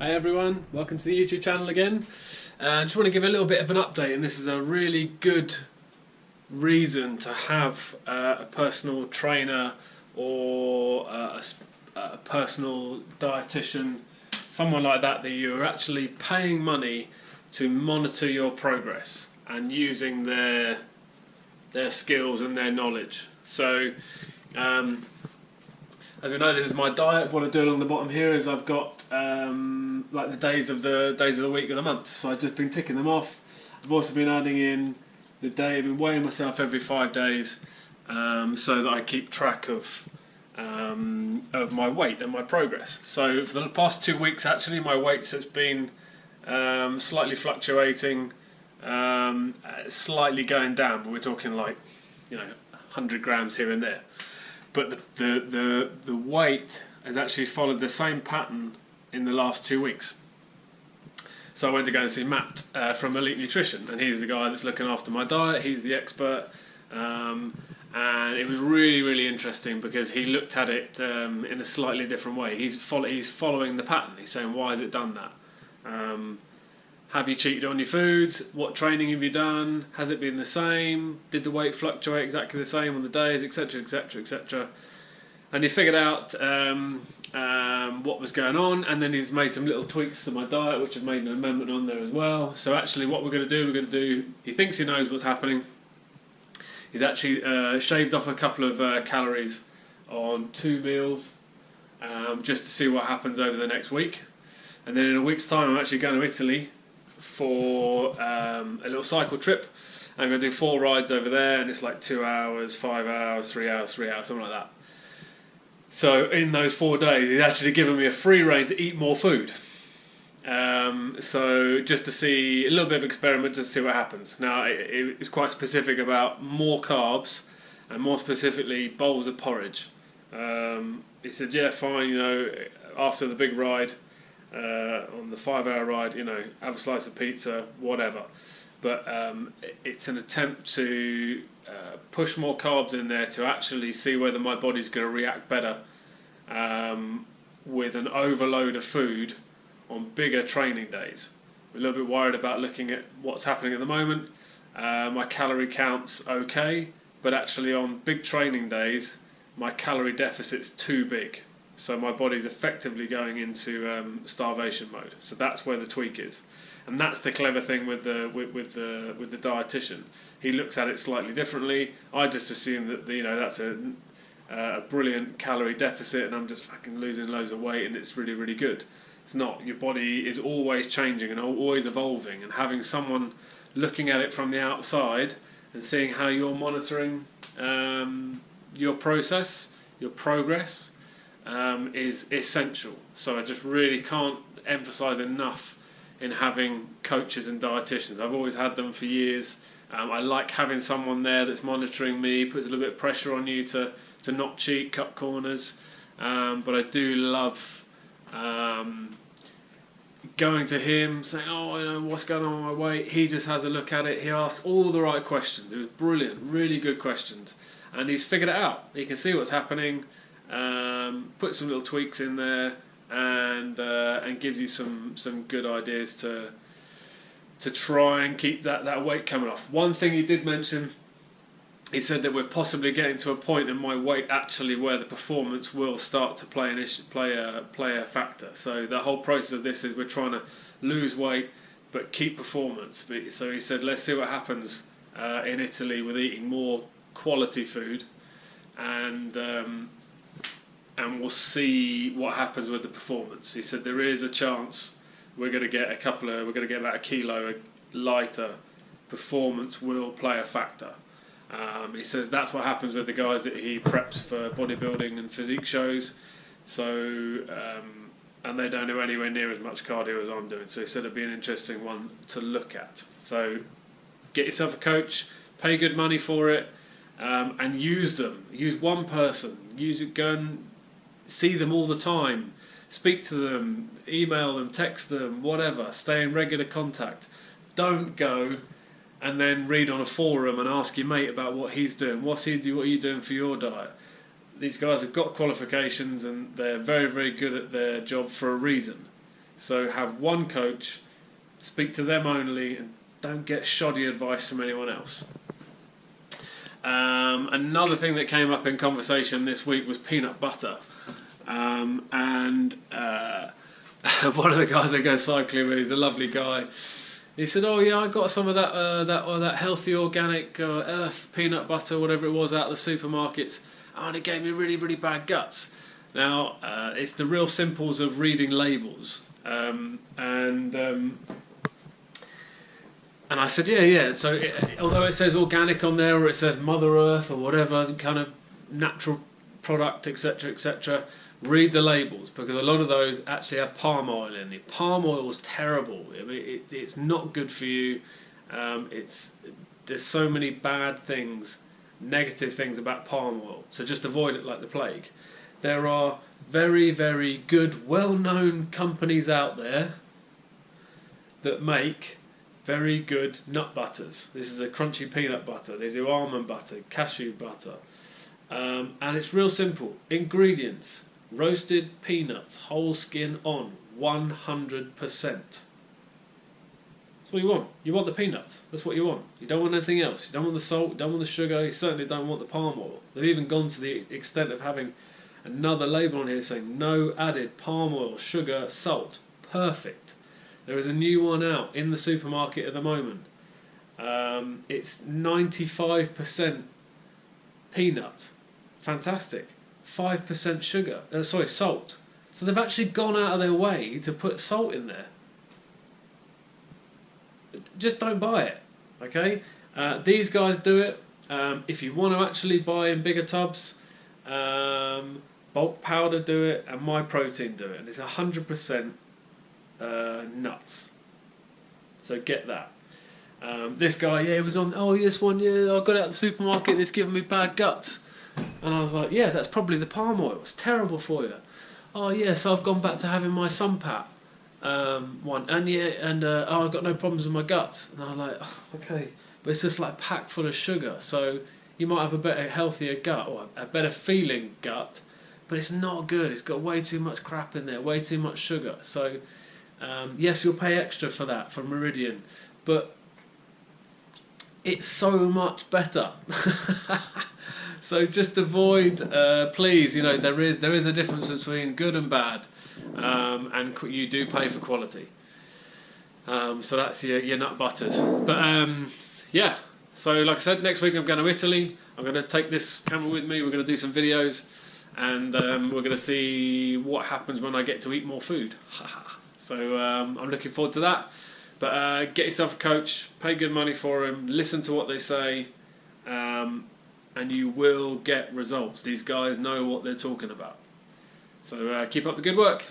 Hi everyone, welcome to the YouTube channel again. I just want to give a little bit of an update, and this is a really good reason to have a personal trainer or a personal dietitian, someone like that you're actually paying money to monitor your progress and using their skills and their knowledge. So as we know, this is my diet. What I do along the bottom here is I've got like the days of the week of the month. So I've just been ticking them off. I've also been adding in the day. I've been weighing myself every 5 days, so that I keep track of my weight and my progress. So for the past 2 weeks, actually, my weights has been slightly fluctuating, slightly going down. But we're talking like 100 grams here and there. But the weight has actually followed the same pattern in the last 2 weeks. So I went to go and see Matt from Elite Nutrition, and he's the guy that's looking after my diet. He's the expert, and it was really interesting because he looked at it in a slightly different way. He's following the pattern. He's saying, why has it done that? Have you cheated on your foods? What training have you done? Has it been the same? Did the weight fluctuate exactly the same on the days, etc, etc, etc? And he figured out what was going on, and then he's made some little tweaks to my diet, which I've made an amendment on there as well. So actually what we're going to do, he thinks he knows what's happening. He's actually shaved off a couple of calories on 2 meals, just to see what happens over the next week. And then in a week's time I'm actually going to Italy for a little cycle trip. I'm going to do 4 rides over there, and it's like 2 hours, 5 hours, 3 hours, something like that. So in those 4 days, he's actually given me a free rein to eat more food. So just to see a little bit of experiment, just to see what happens. Now it's quite specific about more carbs, and more specifically bowls of porridge. He said, yeah, fine, after the big ride, on the 5-hour ride, have a slice of pizza, whatever. But it's an attempt to push more carbs in there to actually see whether my body's going to react better with an overload of food on bigger training days. We're a little bit worried about looking at what's happening at the moment. My calorie count's okay, but actually on big training days, my calorie deficit's too big. So my body's effectively going into starvation mode. So that's where the tweak is, and that's the clever thing with the dietitian. He looks at it slightly differently. I just assume that that's a brilliant calorie deficit, and I'm just fucking losing loads of weight, and it's really good. It's not. Your body is always changing and always evolving, and having someone looking at it from the outside and seeing how you're monitoring your process, your progress, is essential. So I just really can't emphasize enough in having coaches and dietitians. I've always had them for years. I like having someone there that's monitoring me, puts a little bit of pressure on you to not cheat, cut corners. But I do love going to him, saying, what's going on with my weight? He just has a look at it. He asks all the right questions. It was brilliant, really good questions. And he's figured it out. He can see what's happening. Put some little tweaks in there, and gives you some good ideas to try and keep that weight coming off. One thing he did mention, he said that we're possibly getting to a point in my weight actually where the performance will start to play a factor. So the whole process of this is we're trying to lose weight but keep performance. So he said, let's see what happens in Italy with eating more quality food, and we'll see what happens with the performance. He said there is a chance we're going to get about a kilo lighter. Performance will play a factor. He says that's what happens with the guys that he preps for bodybuilding and physique shows. So and they don't do anywhere near as much cardio as I'm doing. So he said it'd be an interesting one to look at. So get yourself a coach, pay good money for it, and use them. Use one person. Go and see them all the time. Speak to them, email them, text them, whatever. Stay in regular contact. Don't go and then read on a forum and ask your mate about what he's doing. What are you doing for your diet? These guys have got qualifications, and they're very good at their job for a reason. So have one coach, speak to them only, and don't get shoddy advice from anyone else. Another thing that came up in conversation this week was peanut butter. One of the guys I go cycling with, he's a lovely guy. He said, "Oh yeah, I got some of that healthy organic Earth peanut butter, whatever it was, out of the supermarkets, and it gave me really, really bad guts." Now, it's the real simples of reading labels, and I said, yeah. So although it says organic on there, or it says Mother Earth, or whatever kind of natural product, etc., etc., read the labels, because a lot of those actually have palm oil in it. Palm oil is terrible. I mean, it's not good for you. There's so many bad things, negative things about palm oil. So just avoid it like the plague. There are very, very good, well-known companies out there that make very good nut butters. This is a crunchy peanut butter. They do almond butter, cashew butter. And it's real simple. Ingredients: roasted peanuts, whole skin on, 100%. That's what you want. You want the peanuts. That's what you want. You don't want anything else. You don't want the salt, you don't want the sugar, you certainly don't want the palm oil. They've even gone to the extent of having another label on here saying no added palm oil, sugar, salt. Perfect. There is a new one out in the supermarket at the moment. It's 95% peanut. Fantastic. 5% sugar. Salt. So they've actually gone out of their way to put salt in there. Just don't buy it. Okay? These guys do it. If you want to actually buy in bigger tubs, Bulk Powder do it, and My Protein do it, and it's 100% nuts. So get that. This guy, it was on. This one, I got it at the supermarket and it's giving me bad guts. And I was like, that's probably the palm oil. It's terrible for you. So I've gone back to having my Sunpat one, and I've got no problems with my guts. And I was like, okay, but it's just like packed full of sugar. So you might have a better, healthier gut, or a better feeling gut, but it's not good. It's got way too much crap in there, way too much sugar. So yes, you'll pay extra for that from Meridian, but it's so much better. So just avoid, please. There is a difference between good and bad, and you do pay for quality. So that's your nut butters. But so like I said, next week I'm going to Italy. I'm going to take this camera with me. We're going to do some videos, and we're going to see what happens when I get to eat more food. So I'm looking forward to that. But get yourself a coach, pay good money for him, listen to what they say, and you will get results. These guys know what they're talking about. So keep up the good work.